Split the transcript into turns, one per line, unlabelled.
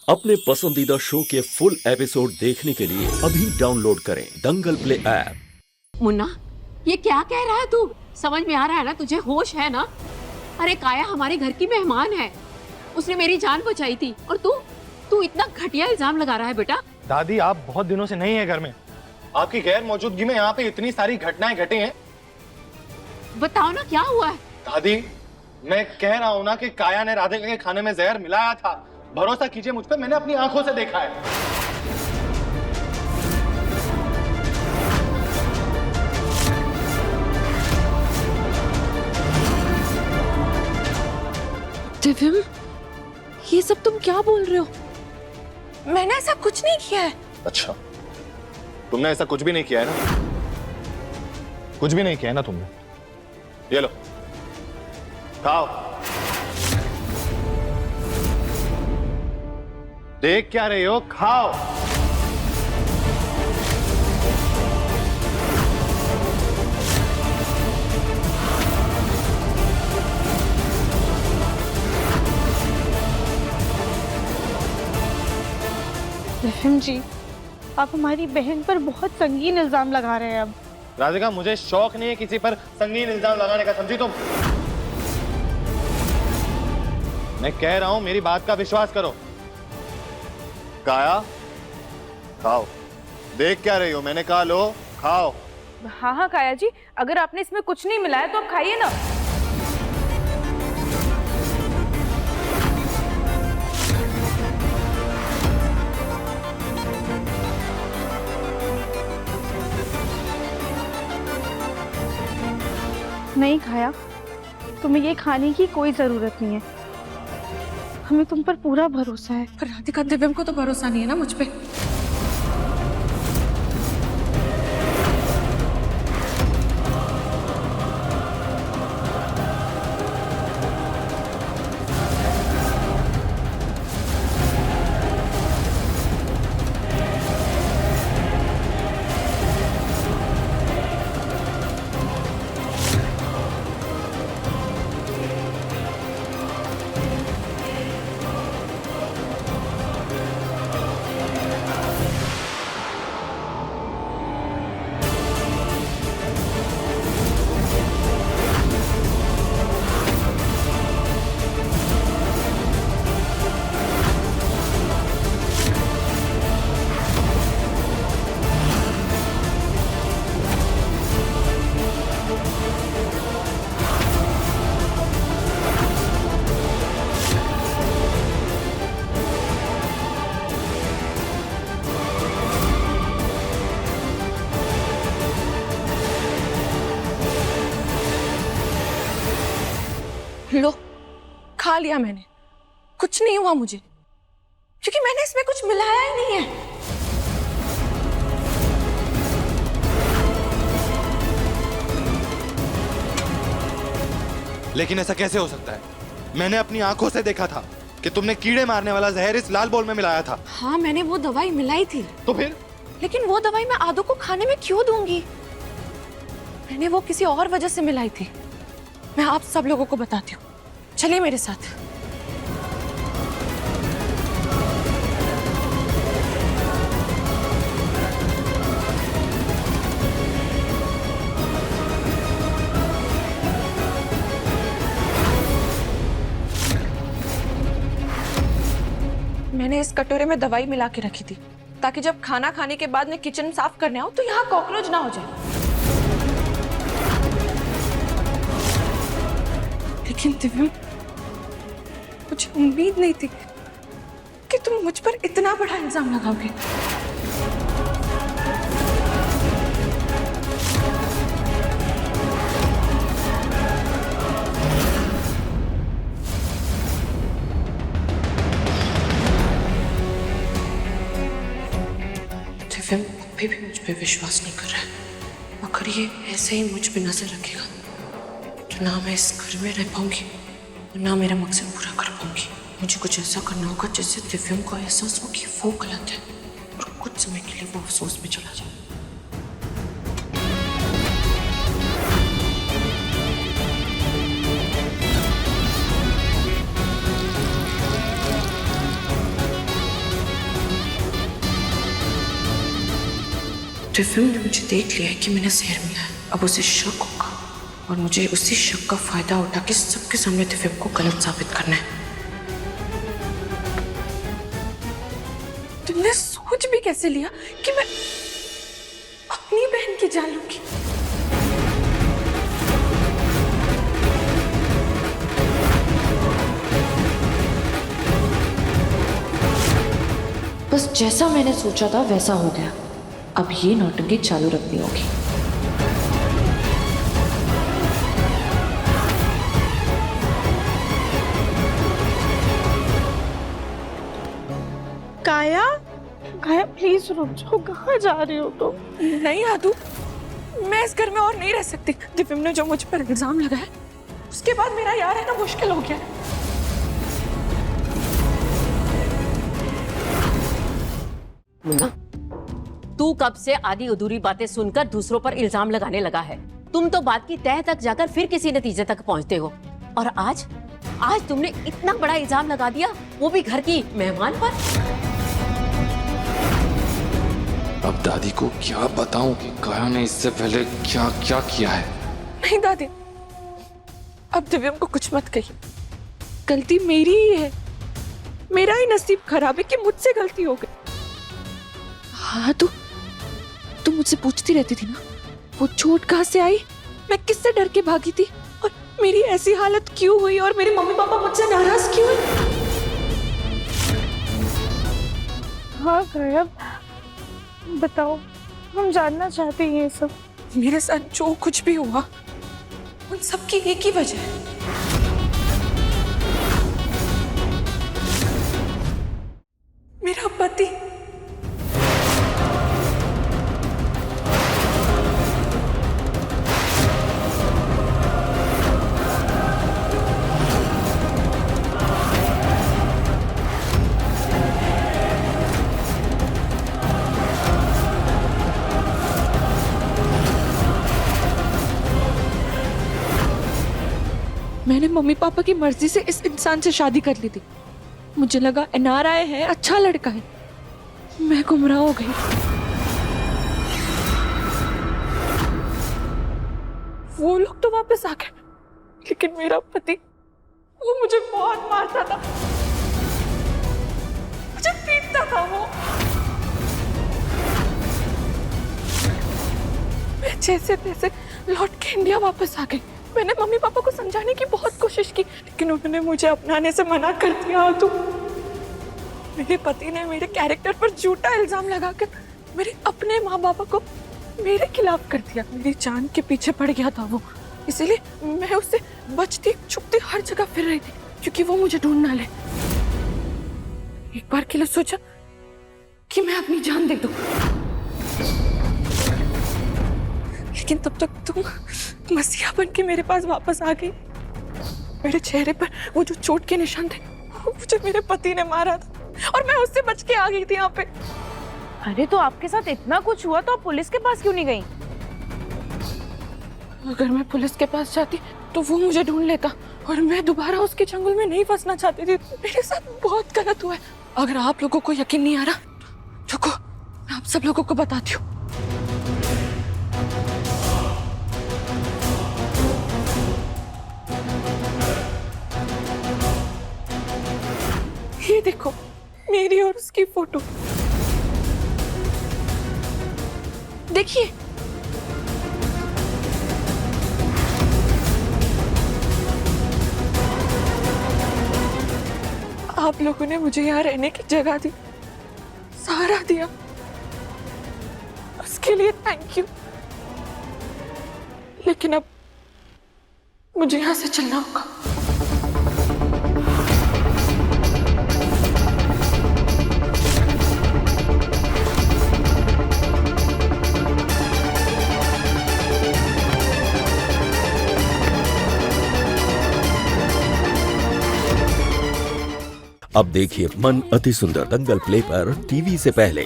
अपने पसंदीदा शो के फुल एपिसोड देखने के लिए अभी डाउनलोड करें दंगल प्ले ऐप।
मुन्ना, ये क्या कह रहा है तू? समझ में आ रहा है ना? तुझे होश है ना? अरे काया हमारे घर की मेहमान है, उसने मेरी जान बचाई थी और तू इतना घटिया इल्जाम लगा रहा है बेटा।
दादी, आप बहुत दिनों से नहीं है घर में। आपकी गैर मौजूदगी में यहाँ पे इतनी सारी घटनाएं घटी हैं।
बताओ ना क्या हुआ है?
दादी, मैं कह रहा हूँ ना कि काया ने राधिका के खाने में जहर मिलाया था। भरोसा कीजिए मुझ पर, मैंने अपनी आंखों से देखा है।
दिव्यम, ये सब तुम क्या बोल रहे हो?
मैंने ऐसा कुछ नहीं किया है।
अच्छा, तुमने ऐसा कुछ भी नहीं किया है ना? कुछ भी नहीं किया है ना तुमने? ये लो, खाओ। देख क्या रही हो? खाओ।
दिव्यम जी, आप हमारी बहन पर बहुत संगीन इल्जाम लगा रहे हैं। अब
राधिका, मुझे शौक नहीं है किसी पर संगीन इल्जाम लगाने का, समझी तुम? मैं कह रहा हूं, मेरी बात का विश्वास करो। काया, खाओ। देख क्या रही हो? मैंने कहा लो, खाओ।
हाँ हाँ काया जी, अगर आपने इसमें कुछ नहीं मिलाया तो आप खाइए ना। नहीं खाया, तुम्हें ये खाने की कोई जरूरत नहीं है। हमें तुम पर पूरा भरोसा है।
पर राधिका, दिव्यम को तो भरोसा नहीं है ना मुझ पे।
लो, खा लिया मैंने। कुछ नहीं हुआ मुझे, क्योंकि मैंने इसमें कुछ मिलाया ही नहीं है।
लेकिन ऐसा कैसे हो सकता है? मैंने अपनी आंखों से देखा था कि तुमने कीड़े मारने वाला जहर इस लाल बोल में मिलाया था।
हाँ, मैंने वो दवाई मिलाई थी।
तो फिर?
लेकिन वो दवाई मैं आदू को खाने में क्यों दूंगी? मैंने वो किसी और वजह से मिलाई थी। मैं आप सब लोगों को बताती हूँ, चलिए मेरे साथ। मैंने इस कटोरे में दवाई मिला के रखी थी, ताकि जब खाना खाने के बाद मैं किचन साफ करने आऊं तो यहाँ कॉकरोच ना हो जाए। लेकिन दिव्यम, मुझे उम्मीद नहीं थी कि तुम मुझ पर इतना बड़ा इल्जाम लगाओगे। दिव्यम अभी भी मुझ पे विश्वास नहीं कर रहा है। अगर ये ऐसे ही मुझ पे नजर रखेगा तो ना मैं इस घर में रह पाऊंगी, ना मेरा मकसद पूरा कर पाऊंगी। मुझे कुछ ऐसा करना होगा जिससे दिव्यम को एहसास हो कि वो गलत है और कुछ समय के लिए वो अफसोस में चला जाए। दिव्यम ने मुझे देख लिया है कि मैंने जहर मिला है। अब उसे शक होगा और मुझे उसी शक का फायदा उठा के सबके सामने दिव्यम को गलत साबित करना है। तुमने सोच भी कैसे लिया कि मैं अपनी बहन की जान लूंगी? बस जैसा मैंने सोचा था वैसा हो गया। अब ये नौटंकी चालू रखनी होगी।
काया, काया प्लीज रुक जाओ। कहाँ जा रही हो तुम?
नहीं आदू, मैं इस घर में और नहीं रह सकती। दिव्यम ने जो मुझ पर इल्जाम लगाया उसके बाद मेरा यार रहना मुश्किल हो गया है।
मुन्ना, तू कब से आधी अधूरी बातें सुनकर दूसरों पर इल्जाम लगाने लगा है? तुम तो बात की तह तक जाकर फिर किसी नतीजे तक पहुंचते हो, और आज तुमने इतना बड़ा इल्जाम लगा दिया, वो भी घर की मेहमान पर।
अब दादी को क्या बताऊं कि काया ने इससे पहले क्या क्या किया है?
नहीं दादी, अब दिव्यम को कुछ मत कहिए। गलती मेरी ही है। मेरा ही नसीब खराब है कि मुझसे गलती हो गई। हाँ, तू मुझसे पूछती रहती थी ना, वो चोट कहाँ से आई, मैं किससे डर के भागी थी, और मेरी ऐसी हालत क्यों हुई, और मेरे मम्मी पापा मुझसे नाराज क्यों हुए?
हाँ काया, बताओ, हम जानना चाहते हैं ये सब।
मेरे साथ जो कुछ भी हुआ उन सब की एक ही वजह है। मेरा पति। मैंने मम्मी पापा की मर्जी से इस इंसान से शादी कर ली थी। मुझे लगा एनआरआई है, अच्छा लड़का है। मैं गुमराह हो गई। वो लोग तो वापस आ गए, लेकिन मेरा पति, वो मुझे बहुत मारता था, मुझे पीटता था। वो मैं जैसे तैसे लौट के इंडिया वापस आ गई। मैंने मम्मी पापा को समझाने की बहुत कोशिश की, लेकिन उन्होंने मुझे अपनाने से मना कर दिया। तो मेरे पति ने मेरे कैरेक्टर पर झूठा इल्जाम लगाकर मेरे अपने माँ बाप को मेरे खिलाफ कर दिया। मेरी जान के पीछे पड़ गया था वो, इसीलिए मैं उससे बचती छुपती हर जगह फिर रही थी, क्योंकि वो मुझे ढूंढ ना ले। एक बार के लिए सोचा कि मैं अपनी जान दे दूं, लेकिन तब तक तुम मसीहा बन के मेरे पास वापस आ गई। मेरे चेहरे पर वो जो चोट के निशान थे, वो मुझे मेरे पति ने मारा था, और मैं उससे बच के आ गई थी यहाँ पे।
अरे तो आपके साथ इतना कुछ हुआ तो आप पुलिस के पास क्यों नहीं गई?
अगर मैं पुलिस के पास जाती तो वो मुझे ढूंढ लेता, और मैं दोबारा उसके जंगल में नहीं फंसना चाहती थी। मेरे साथ बहुत गलत हुआ है। अगर आप लोगों को यकीन नहीं आ रहा, रुको, मैं आप सब लोगों को बताती हूँ। ये देखो, मेरी और उसकी फोटो देखिए। आप लोगों ने मुझे यहाँ रहने की जगह दी, सहारा दिया, उसके लिए थैंक यू। लेकिन अब मुझे यहाँ से चलना होगा।
अब देखिए मन अति सुंदर दंगल प्ले पर टीवी से पहले।